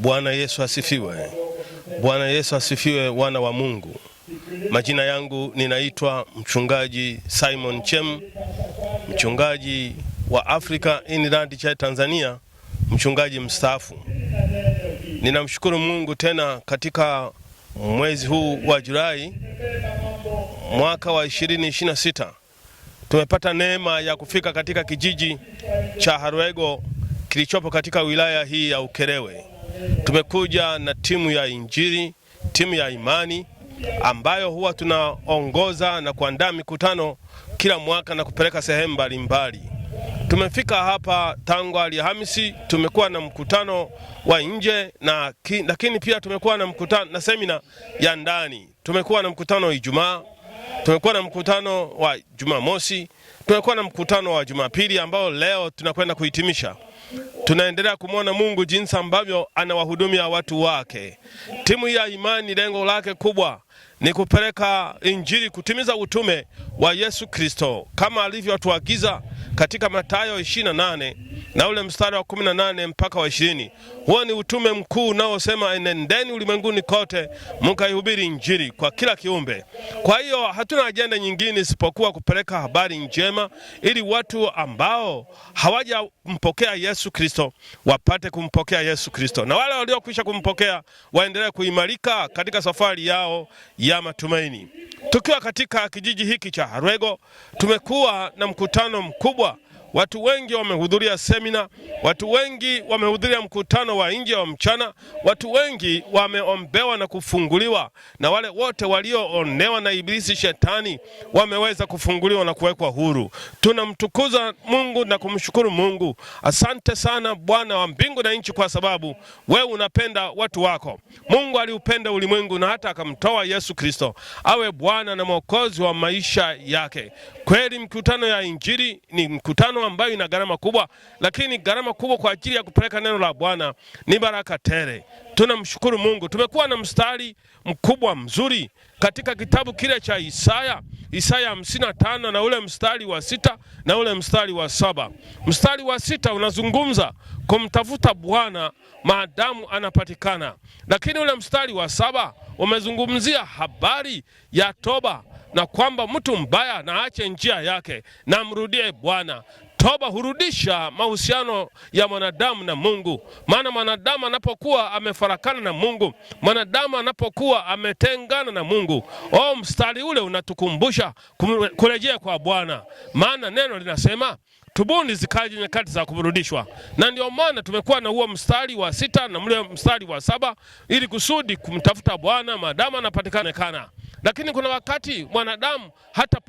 Bwana Yesu asifiwe. Bwana Yesu asifiwe, wana wa Mungu. Majina yangu ninaitwa mchungaji Simon Chem, mchungaji wa Africa Inland Church Tanzania, mchungaji mstaafu. Ninamshukuru Mungu tena katika mwezi huu wa Julai mwaka wa 2026. Tumepata neema ya kufika katika kijiji cha Harwego kilichopo katika wilaya hii ya Ukerewe. Tumekuja na timu ya Injili, timu ya imani ambayo huwa tunaongoza na kuandaa mikutano kila mwaka na kupeleka sehemu mbalimbali. Tumefika hapa tangu Alhamisi, tumekuwa na mkutano wa nje lakini pia tumekuwa na mkutano na semina ya ndani. Tumekuwa na mkutano wa Ijumaa, tumekuwa na mkutano wa Jumamosi, tumekuwa na mkutano wa Jumapili ambao leo tunakwenda kuhitimisha. Tunaendelea kumwona Mungu jinsi ambavyo anawahudumia watu wake. Timu ya imani lengo lake kubwa ni kupeleka Injili, kutimiza utume wa Yesu Kristo kama alivyotuagiza katika Mathayo 28 na ule mstari wa 18 mpaka wa 20. Huo ni utume mkuu unaosema enendeni ulimwenguni kote mkaihubiri Injili kwa kila kiumbe. Kwa hiyo hatuna ajenda nyingine isipokuwa kupeleka habari njema ili watu ambao hawajampokea Yesu Kristo wapate kumpokea Yesu Kristo, na wale waliokwisha kumpokea waendelee kuimarika katika safari yao ya matumaini. Tukiwa katika kijiji hiki cha Harwego, tumekuwa na mkutano mkubwa. Watu wengi wamehudhuria semina, watu wengi wamehudhuria mkutano wa nje wa mchana, watu wengi wameombewa na kufunguliwa, na wale wote walioonewa na ibilisi shetani wameweza kufunguliwa na kuwekwa huru. Tunamtukuza Mungu na kumshukuru Mungu. Asante sana Bwana wa mbingu na nchi, kwa sababu wewe unapenda watu wako. Mungu aliupenda ulimwengu na hata akamtoa Yesu Kristo awe Bwana na Mwokozi wa maisha yake. Kweli mkutano ya Injili ni mkutano ambayo ina gharama kubwa, lakini gharama kubwa kwa ajili ya kupeleka neno la Bwana ni baraka tele. Tunamshukuru Mungu. Tumekuwa na mstari mkubwa mzuri katika kitabu kile cha Isaya 55 na ule mstari wa 6 na ule mstari wa 7. Mstari wa 6 unazungumza kumtafuta Bwana maadamu anapatikana, lakini ule mstari wa 7 umezungumzia habari ya toba na kwamba mtu mbaya na aache njia yake na mrudie Bwana. Toba hurudisha mahusiano ya mwanadamu na Mungu. Maana mwanadamu anapokuwa amefarakana na Mungu, mwanadamu anapokuwa ametengana na Mungu, mstari ule unatukumbusha kurejea kwa Bwana. Maana neno linasema tubuni zikaje nyakati za kurudishwa. Na ndio maana tumekuwa na huo mstari wa 6 na ule mstari wa 7 ili kusudi kumtafuta Bwana maadamu anapatikana. Lakini kuna wakati mwanadamu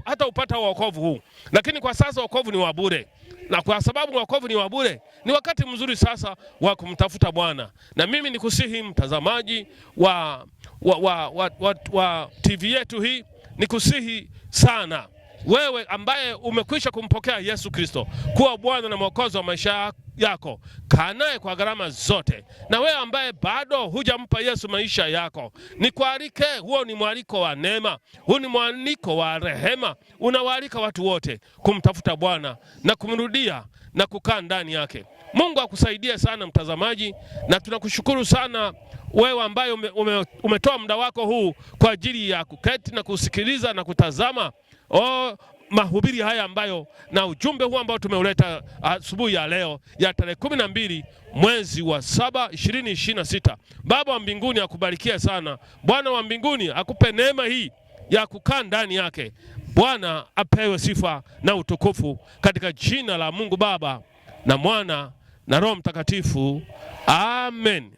hata upata wokovu huu, lakini kwa sasa wokovu ni wa bure. Na kwa sababu wokovu ni wa bure, ni wakati mzuri sasa wa kumtafuta Bwana. Na mimi nikusihi mtazamaji wa TV yetu hii, nikusihi sana wewe ambaye umekwisha kumpokea Yesu Kristo kuwa Bwana na Mwokozi wa maisha yako, kaa naye kwa gharama zote. Na wewe ambaye bado hujampa Yesu maisha yako, nikualike, huo ni mwaliko wa neema, huo ni mwaliko wa rehema. Unawaalika watu wote kumtafuta Bwana na kumrudia na kukaa ndani yake. Mungu akusaidie sana mtazamaji, na tunakushukuru sana wewe ambaye umetoa muda wako huu kwa ajili ya kuketi na kusikiliza na kutazama mahubiri haya ambayo na ujumbe huu ambao tumeuleta asubuhi ya leo ya tarehe 12 mwezi wa 7 2026. Baba wa mbinguni akubarikie sana. Bwana wa mbinguni akupe neema hii ya kukaa ndani yake. Bwana apewe sifa na utukufu katika jina la Mungu Baba na Mwana na Roho Mtakatifu. Amen.